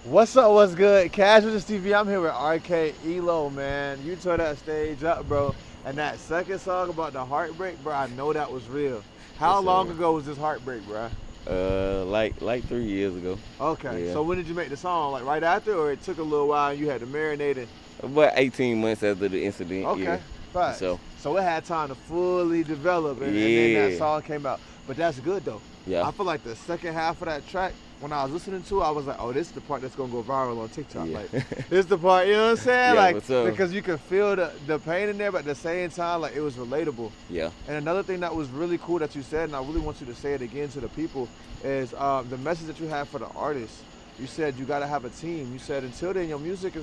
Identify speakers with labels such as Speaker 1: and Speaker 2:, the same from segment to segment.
Speaker 1: What's up, what's good? KASHVISIONTV, I'm here with RK Elo, man. You tore that stage up, bro. And that second song about the heartbreak, bro, I know that was real. How
Speaker 2: Yes,
Speaker 1: long
Speaker 2: sir.
Speaker 1: ago was this heartbreak, bro?
Speaker 2: Like 3 years ago.
Speaker 1: Okay,
Speaker 2: Yeah.
Speaker 1: so when did you make the song? Like right after, or it took a little while and you had to marinate it?
Speaker 2: About 18 months after the incident.
Speaker 1: Okay,
Speaker 2: Yeah.
Speaker 1: facts.
Speaker 2: So
Speaker 1: So it had time to fully develop, and then that
Speaker 2: yeah.
Speaker 1: song came out. But that's good though.
Speaker 2: Yeah.
Speaker 1: I feel like the second half of that track, when I was listening to it, I was like, oh, this is the part that's gonna go viral on TikTok.
Speaker 2: Yeah.
Speaker 1: Like, this is the part, you know what I'm saying?
Speaker 2: Yeah,
Speaker 1: Like,
Speaker 2: what's up?
Speaker 1: because you could feel the pain in there, but at the same time, like, it was relatable.
Speaker 2: Yeah.
Speaker 1: And another thing that was really cool that you said, and I really want you to say it again to the people, is the message that you have for the artists. You said you gotta have a team. You said until then, your music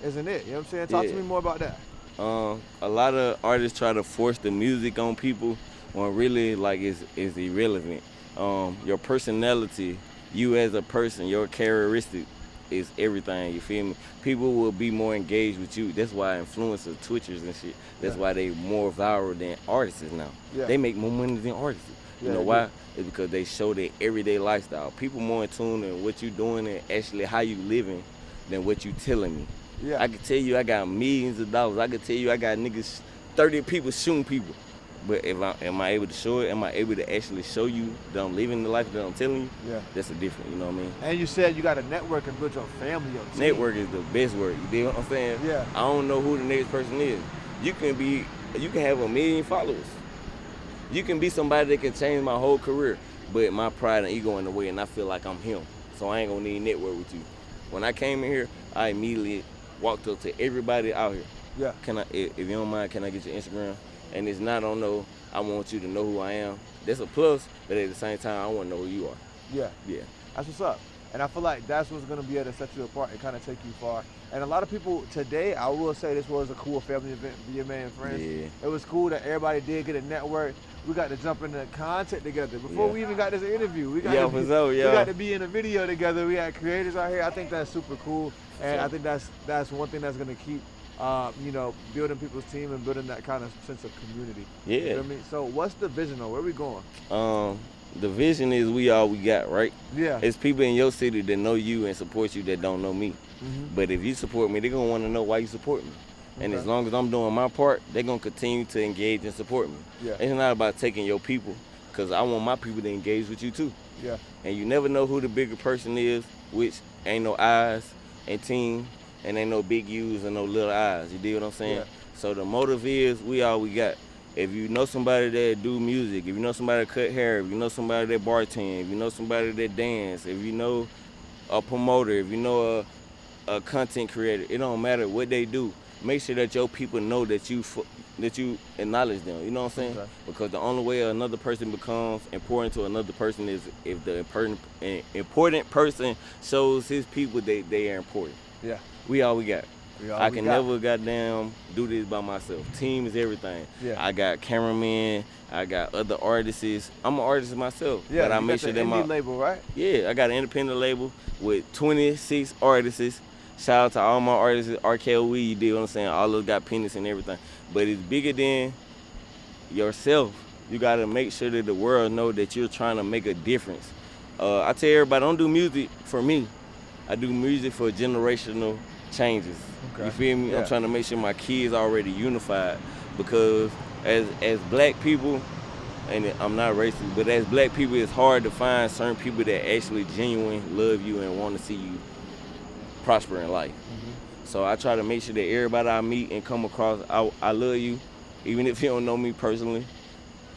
Speaker 1: isn't it. You know what I'm saying? Talk to me more about that.
Speaker 2: A lot of artists try to force the music on people when really like it's irrelevant. Your personality, you as a person, your characteristic is everything. You feel me? People will be more engaged with you. That's why influencers, Twitchers and shit. That's why they more viral than artists now.
Speaker 1: Yeah.
Speaker 2: They make more money than artists. You know why? It's because they show their everyday lifestyle. People more in tune in what you doing and actually how you living than what you telling me.
Speaker 1: Yeah.
Speaker 2: I can tell you I got millions of dollars. I can tell you I got niggas, 30 people shooting people. But am I able to show it? Am I able to actually show you that I'm living the life that I'm telling you?
Speaker 1: Yeah.
Speaker 2: That's a different, you know what I mean?
Speaker 1: And you said you got to network and build your family, your team.
Speaker 2: Network is the best work, you dig what I'm saying?
Speaker 1: Yeah.
Speaker 2: I don't know who the next person is. You can have 1 million followers. You can be somebody that can change my whole career, but my pride and ego in the way, and I feel like I'm him. So I ain't gonna need network with you. When I came in here, I immediately walked up to everybody out here.
Speaker 1: Yeah.
Speaker 2: If you don't mind, can I get your Instagram? And it's not on no, I want you to know who I am. That's a plus, but at the same time, I want to know who you are.
Speaker 1: Yeah.
Speaker 2: Yeah.
Speaker 1: That's what's up. And I feel like that's what's going to be able to set you apart and kind of take you far. And a lot of people today, I will say this was a cool family event, VMA Friends.
Speaker 2: Yeah.
Speaker 1: It was cool that everybody did get a network. We got to jump into content together. Before we even got this interview, we got we got to be in a video together. We had creators out here. I think that's super cool. And I think that's one thing that's going to keep building people's team and building that kind of sense of community.
Speaker 2: Yeah.
Speaker 1: You know what I mean? So what's the vision though? Where are we going?
Speaker 2: The vision is we all we got, right?
Speaker 1: Yeah.
Speaker 2: It's people in your city that know you and support you that don't know me. But if you support me, they're going to want to know why you support me. And as long as I'm doing my part, they're going to continue to engage and support me.
Speaker 1: Yeah.
Speaker 2: It's not about taking your people, because I want my people to engage with you too.
Speaker 1: Yeah.
Speaker 2: And you never know who the bigger person is, which ain't no eyes and team, and ain't no big U's and no little eyes. You dig what I'm saying?
Speaker 1: Yeah.
Speaker 2: So the motive is we all we got. If you know somebody that do music, if you know somebody that cut hair, if you know somebody that bartend, if you know somebody that dance, if you know a promoter, if you know a content creator, it don't matter what they do. Make sure that your people know that you acknowledge them. You know what I'm saying?
Speaker 1: Okay.
Speaker 2: Because the only way another person becomes important to another person is if the important person shows his people they are important.
Speaker 1: Yeah.
Speaker 2: We all we got. I can
Speaker 1: got.
Speaker 2: never goddamn do this by myself. Team is everything.
Speaker 1: Yeah.
Speaker 2: I got cameramen, I got other artists. I'm an artist myself.
Speaker 1: Yeah,
Speaker 2: but I
Speaker 1: you
Speaker 2: make
Speaker 1: got
Speaker 2: sure
Speaker 1: the
Speaker 2: that
Speaker 1: indie label, right?
Speaker 2: Yeah, I got an independent label with 26 artists. Shout out to all my artists, RK Elo, you did what I'm saying? All of them got penis and everything. But it's bigger than yourself. You gotta make sure that the world know that you're trying to make a difference. I tell everybody, don't do music for me. I do music for generational changes.
Speaker 1: Okay.
Speaker 2: You feel me?
Speaker 1: Yeah.
Speaker 2: I'm trying to make sure my kids already unified, because as black people, and I'm not racist, but as black people, it's hard to find certain people that actually genuinely love you and want to see you prosper in life. So I try to make sure that everybody I meet and come across, I love you, even if you don't know me personally,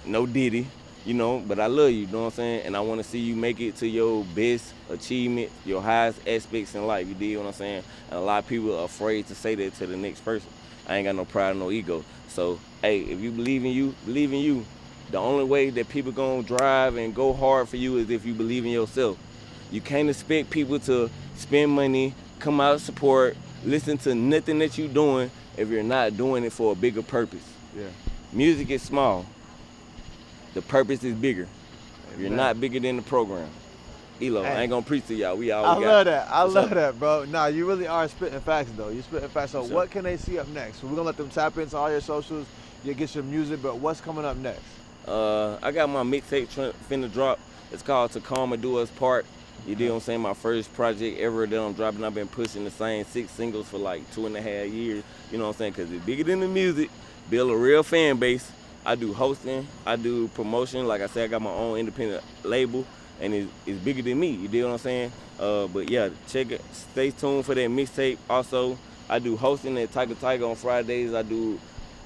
Speaker 2: no Diddy, but I love you, you know what I'm saying? And I want to see you make it to your best achievement, your highest aspects in life, you dig what I'm saying? And a lot of people are afraid to say that to the next person. I ain't got no pride, no ego. So, hey, if you believe in you, believe in you. The only way that people gonna drive and go hard for you is if you believe in yourself. You can't expect people to spend money, come out, support, listen to nothing that you're doing if you're not doing it for a bigger purpose.
Speaker 1: Yeah.
Speaker 2: Music is small. The purpose is bigger. You're not bigger than the program. Elo, I ain't gonna preach to y'all. We all
Speaker 1: I
Speaker 2: got.
Speaker 1: love that. I love that, bro. Nah, you really are spitting facts, though. You're spitting facts. So what can they see up next? So we're gonna let them tap into all your socials, you get your music, but what's coming up next?
Speaker 2: I got my mixtape finna drop. It's called To Calm and Do Us Part. You dig what I'm saying? My first project ever that I'm dropping, I've been pushing the same 6 singles for like 2.5 years. You know what I'm saying? Because it's bigger than the music, build a real fan base. I do hosting, I do promotion. Like I said, I got my own independent label, and it's bigger than me. You dig what I'm saying? But yeah, check it. Stay tuned for that mixtape. Also, I do hosting at Tiger on Fridays. I do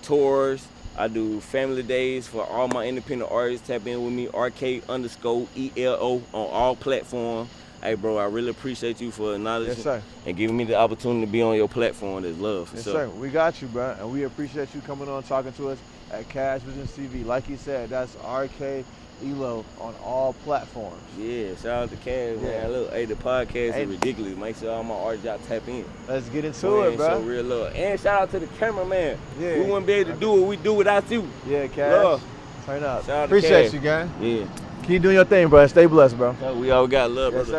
Speaker 2: tours. I do family days for all my independent artists. Tap in with me, RK_ELO on all platforms. Hey, bro, I really appreciate you for acknowledging and giving me the opportunity to be on your platform. That's love.
Speaker 1: Yes, sir. We got you, bro, and we appreciate you coming on talking to us at KASHVISIONTV. Like you said, that's RK Elo on all platforms.
Speaker 2: Yeah, shout out to Cash, man. Look, hey, the podcast is ridiculous. Make sure all my artists y'all tap in.
Speaker 1: Let's get into it, bro.
Speaker 2: Show real love. And shout out to the cameraman. Yeah. We wouldn't be able to do what we do without you.
Speaker 1: Yeah, Cash. Love. Turn up.
Speaker 2: Shout out
Speaker 1: Appreciate
Speaker 2: to
Speaker 1: you, gang.
Speaker 2: Yeah.
Speaker 1: Keep doing your thing, bro. Stay blessed, bro.
Speaker 2: We all got love, brother.